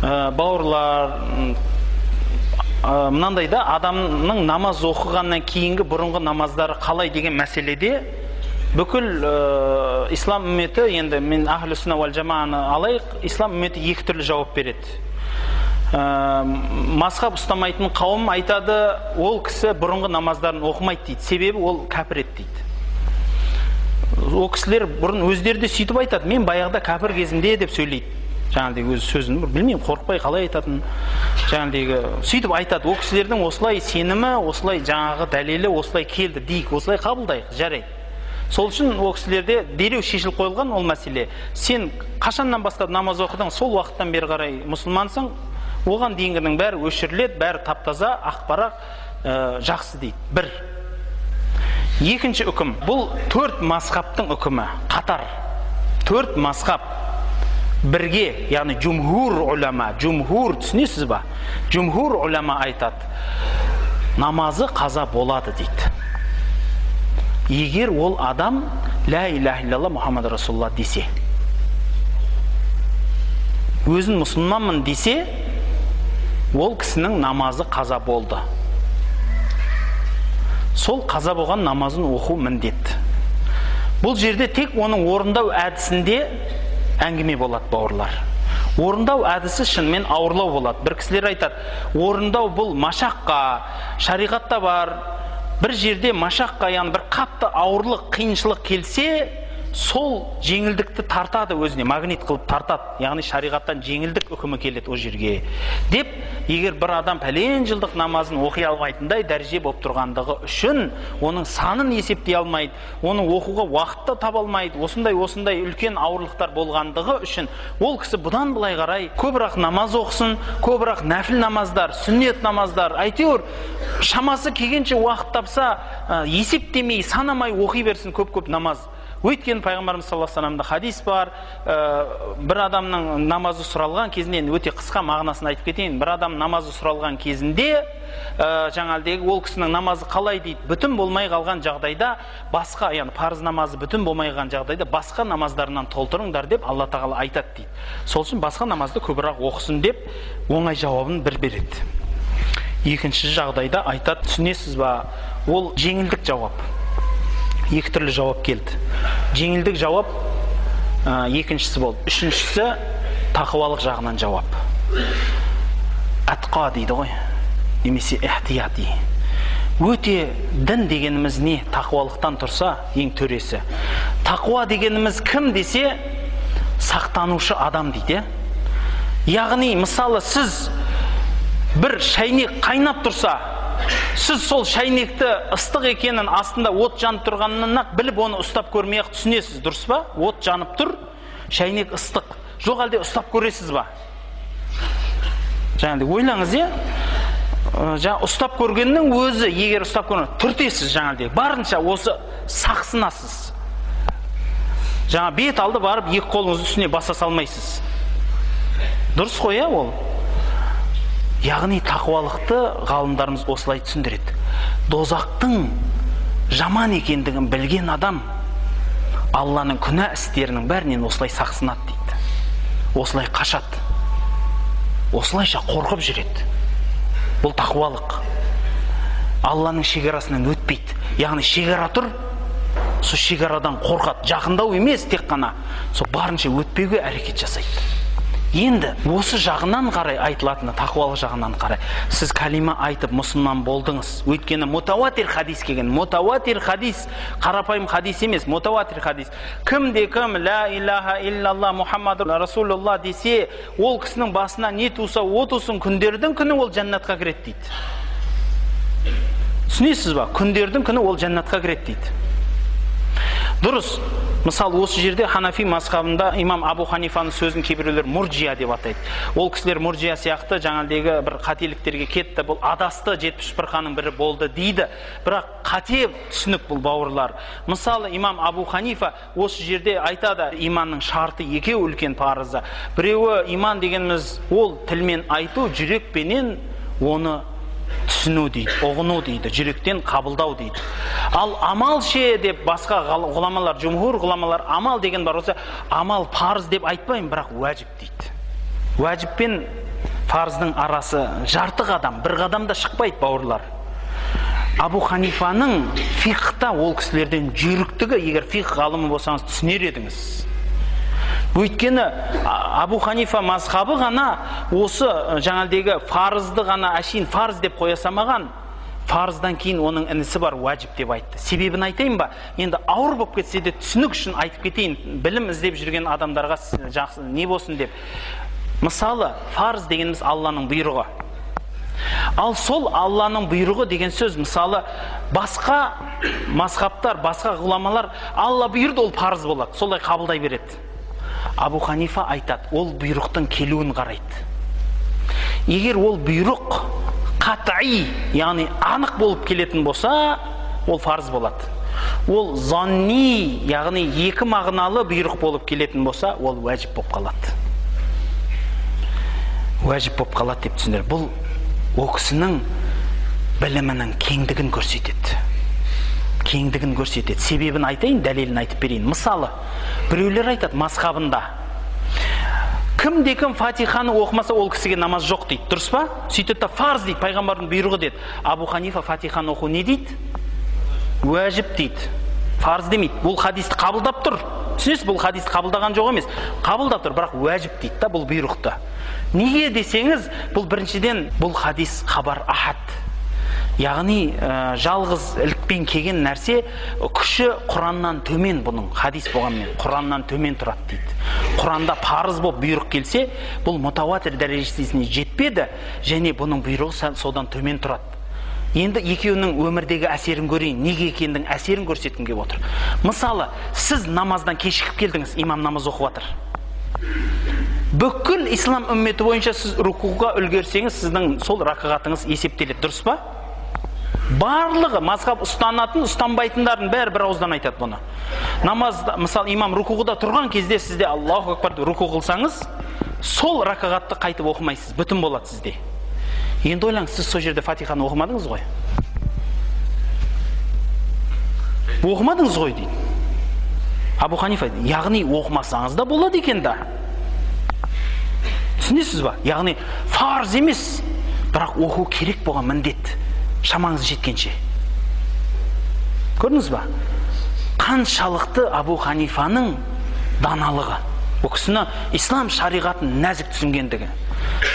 Бауырлар, мынандай да, адамның намаз оқығаннан кейінгі бұрынғы намаздары қалай деген мәселеде бүкіл ислам үмметі, енді мен ахлі сүнна уәл жамааны алайық, ислам үмметі екі түрлі жауап береді. Мазхаб ұстамайтын қауым айтады, ол кісі бұрынғы намаздарын оқымайды дейді, себебі ол кәпір еді дейді. Ол кісілер бұрын өздері де сөйтіп айтады, мен баяғыда кәпір кезінде деп сөйлейді. Жаңағыдегі өз сөзін білмеймін, қорықпай қалай айтатын. Жаңағыдегі сөйтіп айтады. Ол кісілердің осылай сенімі, осылай жаңағы дәлелі осылай келді дейік, осылай қабылдайық, жарайды. Сол үшін ол кісілерде дереу шешіліп қойылған ол мәселе. Сен қашаннан бастап намаз оқыдың, сол уақыттан бері қарай мұсылмансың, оған дейінгінің бәрі өшіріледі, бәрі таптаза, ақпарақ, жақсы дейді. Бір. Екінші үкім, бұл 4 мазхабтың үкімі, қатар. 4 мазхаб бірге, яғни жумхур улама, жумхур түсінесіз ба? Жумхур улама айтады, намазы қаза болады дейді. Егер ол адам ла иляха иллалла Мұхаммад Расулулла десе, өзін мұсылманмын десе, ол кісінің намазы қаза болды. Сол қаза болған намазын оқу міндет. Бұл жерде тек оның орындау әдісінде әңгіме болады, бауырлар. Орындау әдісі шынымен ауырлау болады. Бір кісілер айтады, орындау бұл машаққа, шариғатта бар. Бір жерде машаққа, яғни бір қатты ауырлық, қиыншылық келсе, сол жеңілдікті тартады өзіне, магнит қылып тартады. Яғни шариғаттан жеңілдік үкімі келеді о жерге. Деп, егер бір адам пәлен жылдық намазын оқи алмайтындай дәреже болып тұрғандығы үшін, оның санын есептей алмайды, оның оқуға уақытты таба алмайды, осындай үлкен ауырлықтар болғандығы үшін, ол кісі бұдан былай қарай көбірек намаз оқысын, көбірек нәфіл намаздар, сүннет намаздар, әйтеуір шамасы келгенше уақыт тапса, есептемей, санамай оқи берсін көп намаз. Өйткені пайғамбарымыз саллаллаху алейхи вассаламда хадис бар, бір адамның намазы сұралған кезінде, өте қысқа мағынасын айтып кетейін, бір адам намазы сұралған кезінде, жаңағыдегі ол кісінің намазы қалай дейді, бүтін болмай қалған жағдайда, басқа, яғни парыз намазы бүтін болмай қалған жағдайда, басқа намаздарынан толтырыңдар деп Алла тағала айтады дейді. Сол үшін басқа намазды көбірек оқысын деп, оңай жауабын бір береді. Екінші жағдайда айтады, түсінесіз ба, ол жеңілдік жауап. Екі түрлі жауап келді. Жеңілдік жауап екіншісі болды. Үшіншісі тақуалық жағынан жауап. Атқа дейді ғой, немесе ихтияти. Өте дін дегеніміз не? Тақуалықтан тұрса, ең төресі. Тақуа дегеніміз кім десе, сақтанушы адам дейді. Яғни, мысалы, сіз бір шайнек қайнап тұрса, сіз сол шайнекті ыстық екенін, астында от жанып тұрғанынан біліп оны ұстап көрмей-ақ түсінесіз, дұрыс па? От жанып тұр, шайнек ыстық. Жоқ әлде ұстап көресіз ба? Жаңағыдай ойлаңыз, ұстап көргеннің өзі, егер ұстап көрген, түртесіз жаңағыдай. Барынша осы сақсынасыз. Жаңа бет алды барып, екі қолыңызды үстіне баса салмайсыз. Дұрыс қой, ол? Яғни тақуалықты ғалымдарымыз осылай түсіндіреді. Дозақтың жаман екендігін білген адам Алланың күнә істерінің бәрінен осылай сақсынады дейді. Осылай қашады. Осылайша қорқып жүреді. Бұл тақуалық. Алланың шекарасынан өтпейді. Яғни шекара тұр, сол шекарадан қорқады. Жақындау емес тек қана, сол барынша өтпеуге әрекет жасайды. Енді осы жағынан қарай айтылатыны, тақуалық жағынан қарай, сіз калима айтып мұсылман болдыңыз. Өйткені мутаватир хадис келген. Мутаватир хадис, қарапайым хадис емес, мутаватир хадис. Кім ла илаха иллалла Мұхаммад Расулулла десе, ол кісінің басына не туса, о тусын, күндердің күні ол жәннатқа кіреді дейді. Түсінесіз ба? Күндердің күні ол жәннатқа кіреді дейді. Дұрыс. Мысалы, осы жерде Ханафи мазхабында имам Абу Ханифаның сөзін кейбіреулер мурджия деп атайды. Ол кісілер мурджия сияқты жаңағыдегі бір қателіктерге кетті, бұл адасты 70 фирқаның бірі болды дейді. Бірақ қате түсінік бұл, бауырлар. Мысалы, имам Абу Ханифа осы жерде айтады, иманның шарты екеу үлкен парызы. Біреуі иман дегеніміз ол тілмен айту, жүрекпенен оны түсіну дейді, ұғыну дейді, жүректен қабылдау дейді. Ал амал ше деп басқа ғұламалар, жумхур ғұламалар амал деген бар, осы амал парыз деп айтпаймын, бірақ уәжіп дейді. Уәжіппен парыздың арасы жарты қадам, бір қадам да шықпайды, бауырлар. Абу Ханифаның фиқхта ол кісілерден жүйріктігі, егер фиқх ғалымы болсаңыз түсінер едіңіз. Өйткені Абу Ханифа мазхабы ғана осы жаңалдегі фарызды ғана әшейін фарыз деп қоя салмаған, фарыздан кейін оның інісі бар, уәжіп деп айтты. Себебін айтайын ба? Енді ауыр болып кетсе де түсінік үшін айтып кетейін. Білім іздеп жүрген адамдарға жақсы не болсын деп. Мысалы, фарыз дегеніміз Алланың бұйрығы. Ал сол Алланың бұйрығы деген сөз, мысалы, басқа мазхабтар, басқа ғұламалар Алла бұйырды, ол парыз болады, солай қабылдай береді. Абу Ханифа айтады, ол бұйрықтың келуін қарайды. Егер ол бұйрық қат'i, яғни анық болып келетін болса, ол парыз болады. Ол занни, яғни екі мағыналы бұйрық болып келетін болса, ол уәжіп болып қалады. Уәжіп болып қалады деп түсіндір. Бұл о кісінің білімінің кеңдігін көрсетеді. Кеңдігін көрсетеді. Себебін айтайын, дәлелін айтып берейін. Мысалы, біреулер айтады мазхабында, кім Фатиханы оқымаса, ол кісіге намаз жоқ дейді. Дұрыс па? Сөйтеді да фарз дейді, пайғамбардың бұйрығы деді. Абу Ханифа Фатиханы оқу не дейді? Уәжіп дейді. Фарз демейді. Бұл хадисті қабылдап тұр. Түсінесіз, бұл хадисті қабылдаған жоқ емес. Қабылдап тұр, бірақ уәжіп дейді да, бұл бұйрықты. Неге десеңіз, бұл біріншіден бұл хадис хабар ахад. Яғни жалғыз ілікпен келген нәрсе күші Құраннан төмен, бұның хадис болғанмен Құраннан төмен тұрады дейді. Құранда парыз болып бұйрық келсе, бұл мутаватир дәрежесіне жетпеді, және бұның бұйрығы содан төмен тұрады. Енді екеуінің өмірдегі әсерін көрейін, неге екендің әсерін көрсеткім келіп отыр. Мысалы, сіз намаздан кешігіп келдіңіз, имам намаз оқып жатыр. Бүкіл ислам үмметі бойынша сіз рукуға үлгерсеңіз, сіздің сол рақағатыңыз есептеледі, дұрыс па? Барлығы мазхаб ұстанатын, ұстанбайтындардың бәрі бір ауыздан айтады бұны. Намазда, мысалы, имам рукуғыда тұрған кезде сізде Аллаху акбар руку қылсаңыз, сол рақағатты қайтып оқымайсыз, бүтін болады сізде. Енді ойлаңыз, сіз сол жерде Фатиханы оқымадыңыз ғой? Оқымадыңыз ғой дейді. Абу Ханифа, яғни оқымасаңыз да болады екен да. Түсінесіз ба? Яғни фарз емес, бірақ оқу керек болған міндет. Шамаңыз жеткенше. Көрдіңіз ба? Қаншалықты Абу Ханифаның даналығы. Ол кісіні ислам шариғатын нәзік түсінгендігі.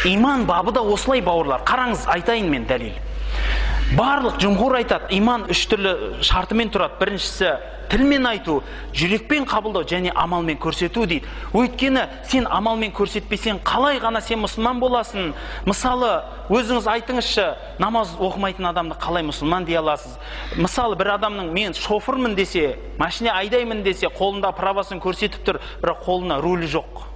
Иман бабы да осылай, бауырлар. Қараңыз, айтайын мен дәлел. Барлық жұмғур айтады, иман үш түрлі шартымен тұрады. Біріншісі тілмен айту, жүрекпен қабылдау және амалмен көрсету дейді. Өйткені сен амалмен көрсетпесең, қалай ғана сен мұсылман боласың? Мысалы, өзіңіз айтыңызшы, намаз оқымайтын адамды қалай мұсылман дей аласыз? Мысалы, бір адамның мен шофырмын десе, машина айдаймын десе, қолында правасын көрсетіп тұр, бірақ қолына рулі жоқ.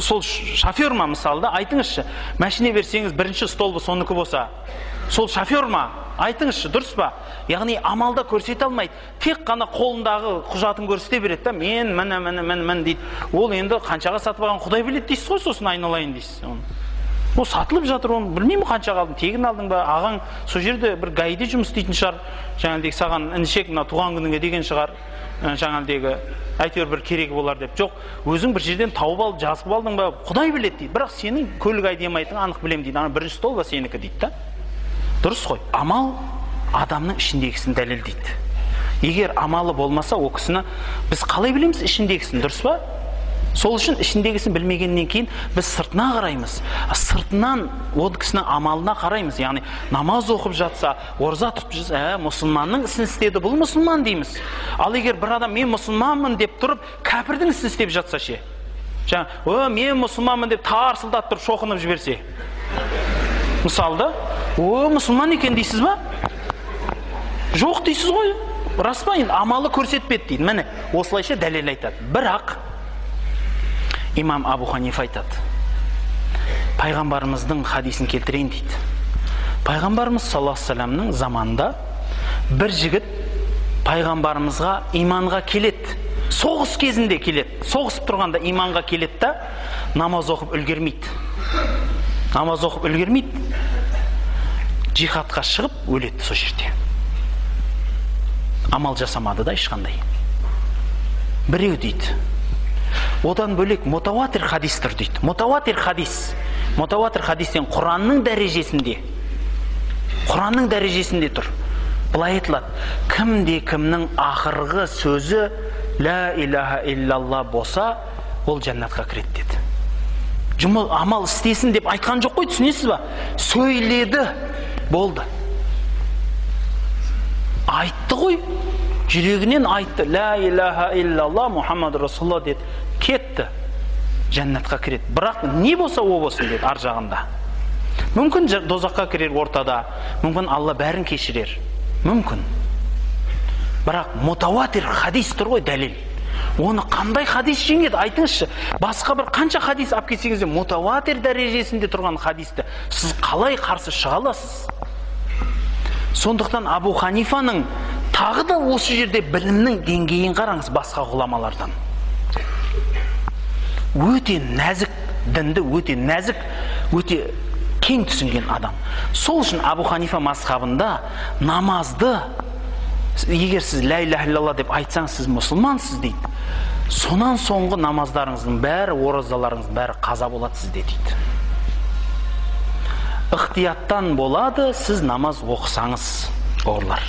Сол шофер ма, мысалы да, айтыңызшы, машина берсеңіз, бірінші столбы соныкі болса, сол шофер ма? Айтыңызшы, дұрыс па? Яғни амалда көрсете алмайды. Тек қана қолындағы құжатын көрсете береді да, мен дейді. Ол енді қаншаға сатып алған Құдай біледі дейсіз ғой, сосын айналайын дейсіз. Ол сатылып жатыр, оны білмеймін қаншаға алдың, тегін алдың ба, ағаң сол жерде бір гайде жұмыс істейтін шығар, жаңағыдегі саған інішек туған күніңе деген шығар, жаңағыдегі әйтеуір бір керегі болар деп. Жоқ, өзің бір жерден тауып алып, жазып алдың ба, Құдай біледі дейді. Бірақ сенің көлік айдемайтын анық білем дейді. Ана бірінші стол ба сенікі дейді да. Дұрыс қой. Амал адамның ішіндегісін дәлелдейді. Егер амалы болмаса, о кісіні біз қалай білеміз ішіндегісін, дұрыс па? Сол үшін ішіндегісін білмегеннен кейін біз сыртына қараймыз. Сыртынан ол кісінің амалына қараймыз. Яғни намаз оқып жатса, ораза тұтып жатса, мұсылманның ісін істеді, бұл мұсылман дейміз. Ал егер бір адам мен мұсылманмын деп тұрып, кәпірдің ісін істеп жатса ше. Мен мұсылманмын деп тарсылдап тұрып шоқынып жіберсе. Мысалда, мұсылман екен дейсіз ба? Жоқ дейсіз ғой. Рас па? Амалы көрсетпеді дейді. Міне, осылайша дәлел айтады. Бірақ имам Абу Ханифа айтады. Пайғамбарымыздың хадисін келтірейін дейді. Пайғамбарымыз саллаллаху алейхи вассаламның заманында бір жігіт пайғамбарымызға иманға келеді. Соғыс кезінде келеді. Соғысып тұрғанда иманға келеді да, намаз оқып үлгермейді. Намаз оқып үлгермейді. Жихадқа шығып өледі сол жерде. Амал жасамады да ешқандай. Біреу дейді, одан бөлек мутаватир хадис тұр дейді. Мутаватир хадис. Мутаватир хадистен Құранның дәрежесінде тұр. Былай айтылады: кімде кімнің ақырғы сөзі ла илаха иллалла болса, ол жәннатқа кіреді деді. Жұмыл амал істесін деп айтқан жоқ қой, түсінесіз ба? Сөйледі, болды. Айтты ғой, жүрегінен айтты, ла илаха иллалла Мұхаммад Расулалла деді, кетті, жәннатқа кіреді. Бірақ не болса о болсын деді ар жағында. Мүмкін дозаққа кірер ортада, мүмкін Алла бәрін кешірер, мүмкін. Бірақ мутаватир хадис тұр ғой, дәлел. Оны қандай хадис жеңеді, айтыңызшы. Басқа бір қанша хадис алып кетсеңіз де, мутаватир дәрежесінде тұрған хадисті сіз қалай қарсы шыға аласыз? Сондықтан Абу Ханифаның тағы да осы жерде білімнің деңгейін қараңыз басқа ғұламалардан. Өте нәзік, дінді өте нәзік, өте кең түсінген адам. Сол үшін Абу Ханифа мазхабында намазды, егер сіз ла илаха иллалла деп айтсаңыз, сіз мұсылмансыз дейді. Сонан соңғы намаздарыңыздың бәрі, оразаларыңыздың бәрі қаза болады сізде дейді. Ықтияттан болады, сіз намаз оқысаңыз, оғырлар.